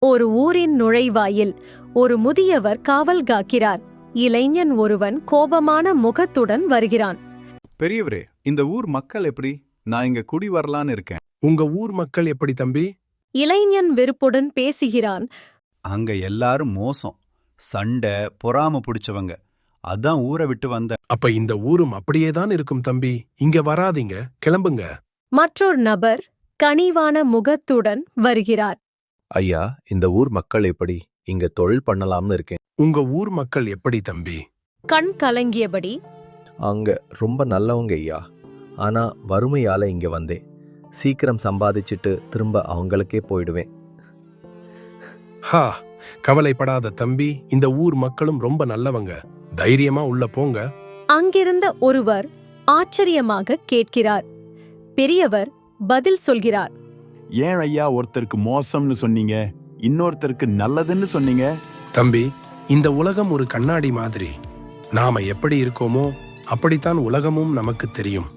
ஒரு ஊரின் நுழைவாயில் ஒரு முதியவர் காவல் காக்கிறார். இளைஞன் ஒருவன் கோபமான முகத்துடன் வருகிறான். பெரியவரே, இந்த ஊர் மக்கள் எப்படி? நான் இங்க குடி வரலான்னு இருக்கேன். உங்க ஊர் மக்கள் எப்படி தம்பி? இளைஞன் வெறுப்புடன் பேசுகிறான். அங்க எல்லாரும் மோசம், சண்டை, பொறாம பிடிச்சவங்க. அதான் ஊரை விட்டு வந்தேன். அப்ப இந்த ஊரும் அப்படியேதான் இருக்கும் தம்பி. இங்க வராதீங்க, கிளம்புங்க. மற்றொரு நபர் கனிவான முகத்துடன் வருகிறார். ஐயா, இந்த ஊர் மக்கள் எப்படி? இங்க தொழில் பண்ணலாம்னு இருக்கேன். உங்க ஊர் மக்கள் எப்படி தம்பி? கண் கலங்கியபடி, அங்க ரொம்ப நல்லவங்க ஐயா. ஆனா வறுமையால இங்க வந்தேன். சீக்கிரம் சம்பாதிச்சிட்டு திரும்ப அவங்களுக்கே போயிடுவேன். ஹா, கவலைப்படாத தம்பி. இந்த ஊர் மக்களும் ரொம்ப நல்லவங்க. தைரியமா உள்ள போங்க. அங்கிருந்த ஒருவர் ஆச்சரியமாக கேட்கிறார். பெரியவர் பதில் சொல்கிறார். ஏன் ஐயா ஒருத்தருக்கு மோசம்னு சொன்னீங்க, இன்னொருத்தருக்கு நல்லதுன்னு சொன்னீங்க? தம்பி, இந்த உலகம் ஒரு கண்ணாடி மாதிரி. நாம எப்படி இருக்கோமோ அப்படித்தான் உலகமும் நமக்கு தெரியும்.